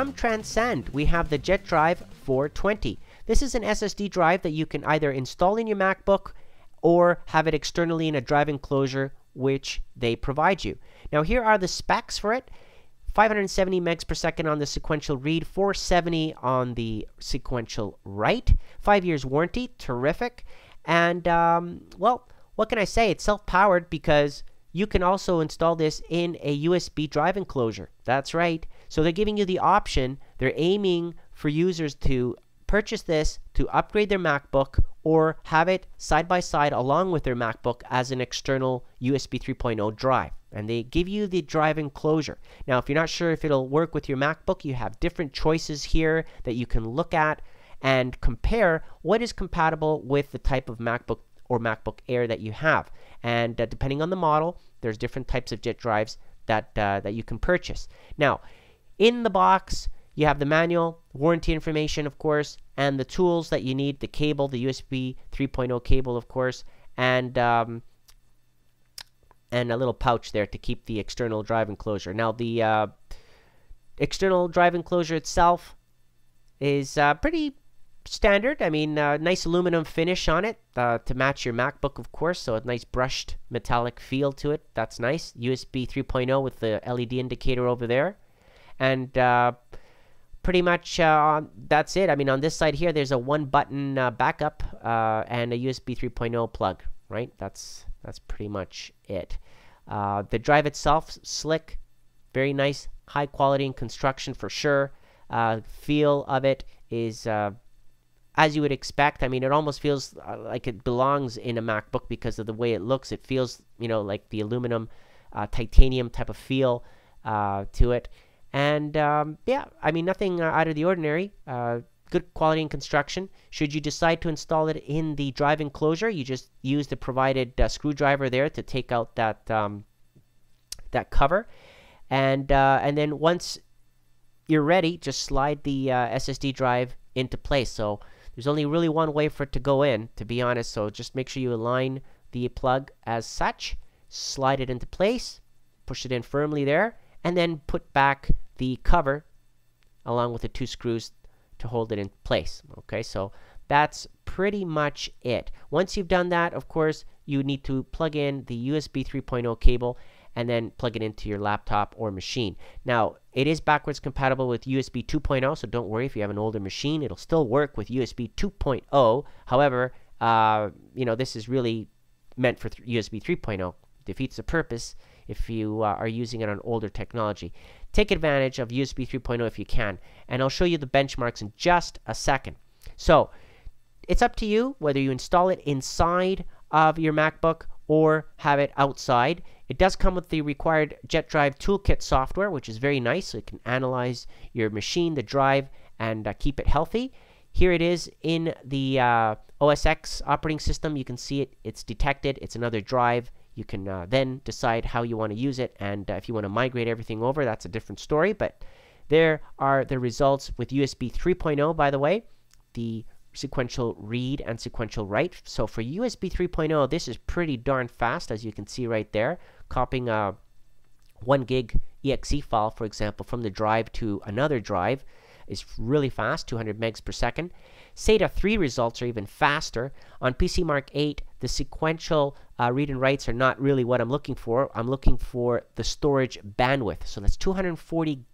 from Transcend, we have the JetDrive 420. This is an SSD drive that you can either install in your MacBook or have it externally in a drive enclosure which they provide you. Now here are the specs for it. 570 megs per second on the sequential read, 470 on the sequential write, 5 years warranty, terrific. And well, what can I say? It's self-powered because you can also install this in a USB drive enclosure. That's right. So they're giving you the option. They're aiming for users to purchase this to upgrade their MacBook or have it side by side along with their MacBook as an external USB 3.0 drive. And they give you the drive enclosure. Now, if you're not sure if it'll work with your MacBook, you have different choices here that you can look at and compare what is compatible with the type of MacBook or MacBook Air that you have. And depending on the model, there's different types of jet drives that you can purchase. Now, in the box, you have the manual, warranty information, of course, and the tools that you need, the cable, the USB 3.0 cable, of course, and a little pouch there to keep the external drive enclosure. Now, the external drive enclosure itself is pretty standard. I mean, nice aluminum finish on it to match your MacBook, of course, so a nice brushed metallic feel to it. That's nice. USB 3.0 with the LED indicator over there. And pretty much that's it. I mean, on this side here, there's a one-button backup and a USB 3.0 plug, right? That's pretty much it. The drive itself, slick, very nice, high quality in construction for sure. Feel of it is as you would expect. I mean, it almost feels like it belongs in a MacBook because of the way it looks. It feels, you know, like the aluminum, titanium type of feel to it. And yeah, I mean, nothing out of the ordinary. Good quality in construction. Should you decide to install it in the drive enclosure, you just use the provided screwdriver there to take out that that cover, and then once you're ready, just slide the SSD drive into place. So there's only really one way for it to go in, to be honest. So just make sure you align the plug as such, slide it into place, push it in firmly there, and then put back the cover along with the two screws to hold it in place. Okay, so that's pretty much it. Once you've done that, of course, you need to plug in the USB 3.0 cable and then plug it into your laptop or machine. Now, it is backwards compatible with USB 2.0, so don't worry if you have an older machine. It'll still work with USB 2.0. However, you know, this is really meant for USB 3.0. Defeats the purpose if you are using it on older technology. Take advantage of USB 3.0 if you can, and I'll show you the benchmarks in just a second. So it's up to you whether you install it inside of your MacBook or have it outside. It does come with the required JetDrive Toolkit software, which is very nice, so it can analyze your machine, the drive, and keep it healthy. Here it is in the OS X operating system. You can see it. It's detected. It's another drive. You can then decide how you want to use it, and if you want to migrate everything over, that's a different story. But there are the results with USB 3.0, by the way, the sequential read and sequential write. So for USB 3.0, this is pretty darn fast, as you can see right there. Copying a 1 gig exe file, for example, from the drive to another drive is really fast, 200 megs per second. SATA 3 results are even faster. On PC Mark 8, the sequential read and writes are not really what I'm looking for. I'm looking for the storage bandwidth. So that's 240.71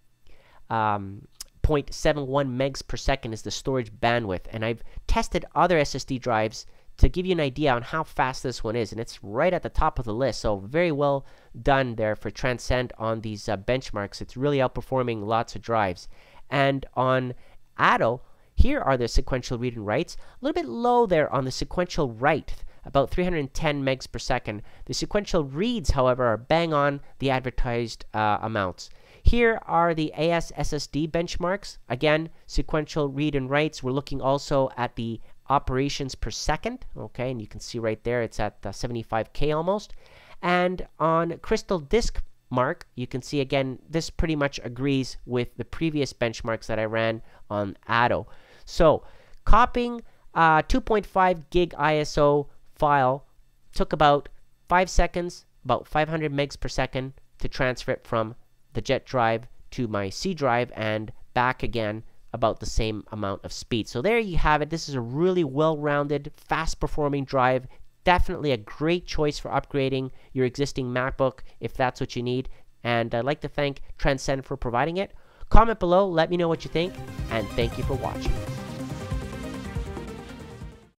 megs per second is the storage bandwidth. And I've tested other SSD drives to give you an idea on how fast this one is. And it's right at the top of the list. So very well done there for Transcend on these benchmarks. It's really outperforming lots of drives. And on Atto, here are the sequential read and writes. A little bit low there on the sequential write, about 310 megs per second. The sequential reads, however, are bang on the advertised amounts. Here are the AS SSD benchmarks. Again, sequential read and writes. We're looking also at the operations per second. Okay, and you can see right there it's at 75K almost. And on Crystal Disk Mark, you can see again, this pretty much agrees with the previous benchmarks that I ran on Atto. So copying 2.5 gig ISO file took about 5 seconds, about 500 megs per second to transfer it from the JetDrive to my C drive and back again about the same amount of speed. So there you have it. This is a really well-rounded, fast-performing drive. Definitely a great choice for upgrading your existing MacBook if that's what you need. And I'd like to thank Transcend for providing it. Comment below, let me know what you think, and thank you for watching.